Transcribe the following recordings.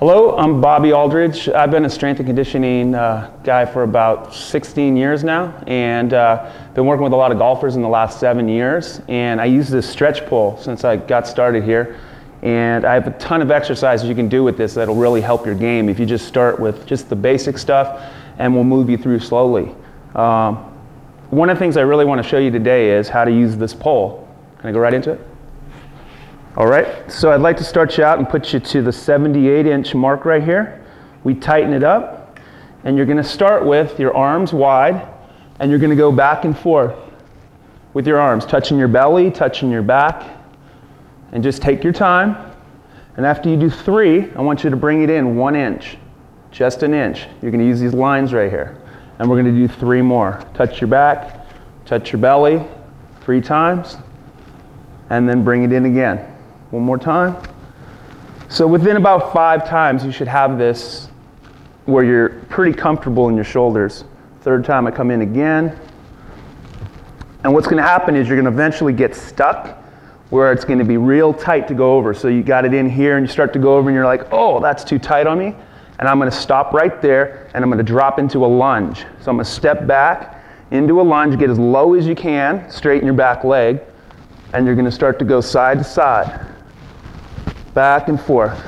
Hello, I'm Bobby Aldridge. I've been a strength and conditioning guy for about 16 years now, and been working with a lot of golfers in the last 7 years. And I use this stretch pull since I got started here. And I have a ton of exercises you can do with this that'll really help your game if you just start with just the basic stuff, and we'll move you through slowly. One of the things I really want to show you today is how to use this pole. Can I go right into it? All right, so I'd like to start you out and put you to the 78-inch mark right here. We tighten it up, and you're going to start with your arms wide, and you're going to go back and forth with your arms, touching your belly, touching your back, and just take your time. And after you do 3, I want you to bring it in 1 inch, just an inch. You're going to use these lines right here, and we're going to do 3 more. Touch your back, touch your belly 3 times, and then bring it in again. 1 more time. So within about 5 times, you should have this where you're pretty comfortable in your shoulders. 3rd time, I come in again. And what's going to happen is you're going to eventually get stuck where it's going to be real tight to go over. So you got it in here, and you start to go over, and you're like, oh, that's too tight on me. And I'm going to stop right there, and I'm going to drop into a lunge. So I'm going to step back into a lunge, get as low as you can, straighten your back leg, and you're going to start to go side to side. Back and forth.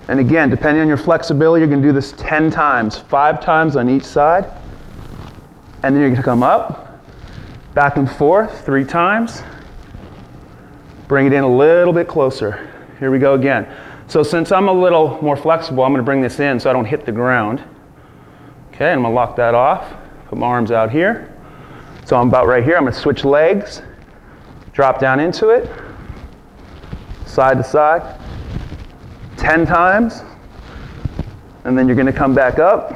And again, depending on your flexibility, you're going to do this 10 times, 5 times on each side. And then you're going to come up, back and forth 3 times. Bring it in a little bit closer. Here we go again. So since I'm a little more flexible, I'm going to bring this in so I don't hit the ground. Okay, and I'm going to lock that off. Put my arms out here. So I'm about right here. I'm going to switch legs, drop down into it, side to side. 10 times, and then you're going to come back up,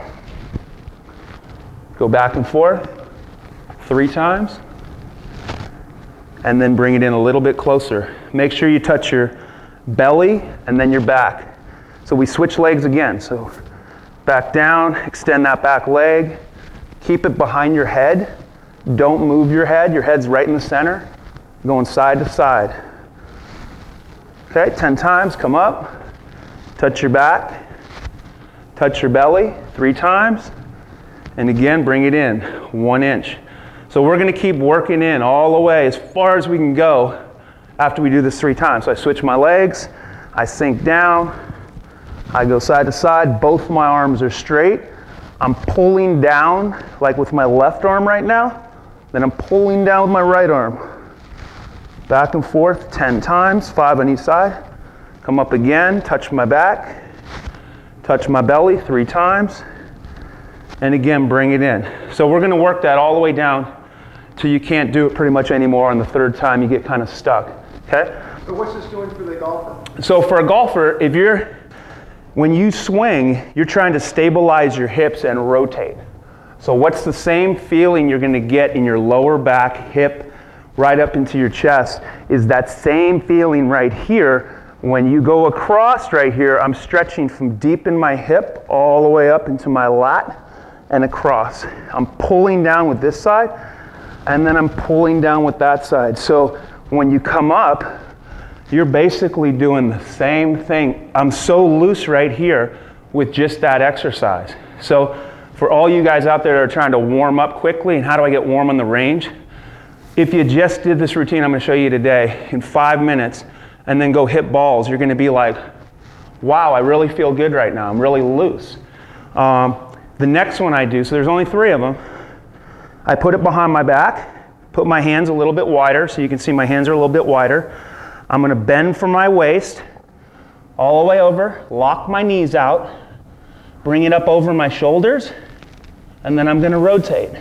go back and forth 3 times, and then bring it in a little bit closer. Make sure you touch your belly and then your back. So we switch legs again. So back down, extend that back leg, keep it behind your head. Don't move your head. Your head's right in the center, going side to side. Okay, 10 times, come up. Touch your back, touch your belly 3 times, and again, bring it in 1 inch. So we're going to keep working in all the way as far as we can go after we do this 3 times. So I switch my legs, I sink down, I go side to side, both my arms are straight. I'm pulling down like with my left arm right now, then I'm pulling down with my right arm. Back and forth 10 times, 5 on each side. Come up again, touch my back, touch my belly 3 times, and again, bring it in. So we're going to work that all the way down till you can't do it pretty much anymore. On the 3rd time, you get kind of stuck. Okay? So what's this doing for the golfer? So for a golfer, when you swing, you're trying to stabilize your hips and rotate. So what's the same feeling you're going to get in your lower back, hip, right up into your chest is that same feeling right here. When you go across right here, I'm stretching from deep in my hip all the way up into my lat and across. I'm pulling down with this side, and then I'm pulling down with that side. So when you come up, you're basically doing the same thing. I'm so loose right here with just that exercise. So for all you guys out there that are trying to warm up quickly, and how do I get warm on the range? If you just did this routine I'm going to show you today in 5 minutes, and then go hit balls, you're going to be like, wow, I really feel good right now. I'm really loose. The next one I do, so there's only 3 of them, I put it behind my back, put my hands a little bit wider, so you can see my hands are a little bit wider. I'm going to bend from my waist all the way over, lock my knees out, bring it up over my shoulders, and then I'm going to rotate.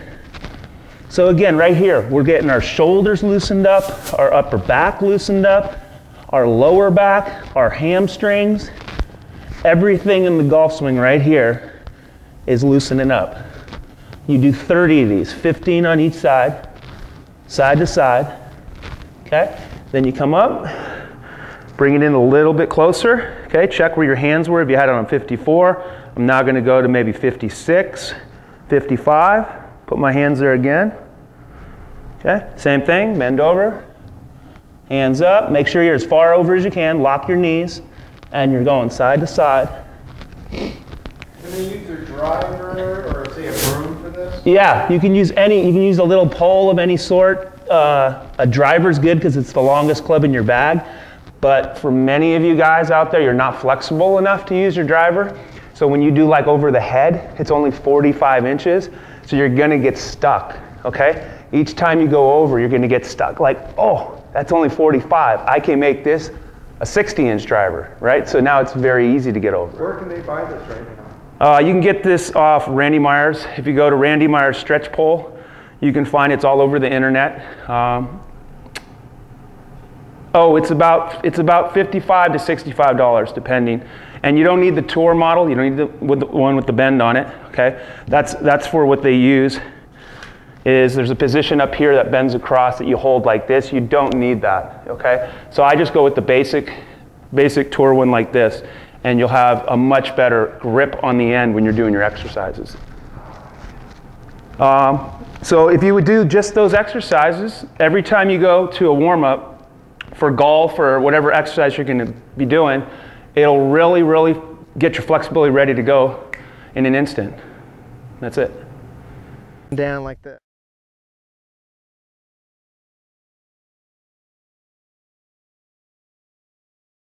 So again, right here, we're getting our shoulders loosened up, our upper back loosened up, our lower back, our hamstrings, everything in the golf swing right here is loosening up. You do 30 of these, 15 on each side, side to side, okay? Then you come up, bring it in a little bit closer, okay? Check where your hands were if you had it on 54. I'm now gonna go to maybe 56, 55, put my hands there again, okay? Same thing, bend over, hands up, make sure you're as far over as you can, lock your knees, and you're going side to side, they use their driver or say a broom for this? Yeah, you can use a little pole of any sort. A driver's good because it's the longest club in your bag. But for many of you guys out there, you're not flexible enough to use your driver. So when you do like over the head, it's only 45 inches. So you're gonna get stuck, okay? Each time you go over, you're gonna get stuck. Like, oh, that's only 45. I can make this a 60-inch driver, right? So now it's very easy to get over. Where can they buy this right now? You can get this off Randy Myers. If you go to Randy Myers Stretch Pole, you can find it's all over the internet. It's about $55 to $65 depending. And you don't need the tour model. You don't need the one with the bend on it. Okay, that's for what they use. There's a position up here that bends across that you hold like this. You don't need that. Okay, so I just go with the basic tour one like this, and you'll have a much better grip on the end when you're doing your exercises. So if you would do just those exercises every time you go to a warm-up for golf or whatever exercise you're going to be doing, it'll really, really get your flexibility ready to go in an instant. That's it. Down like that.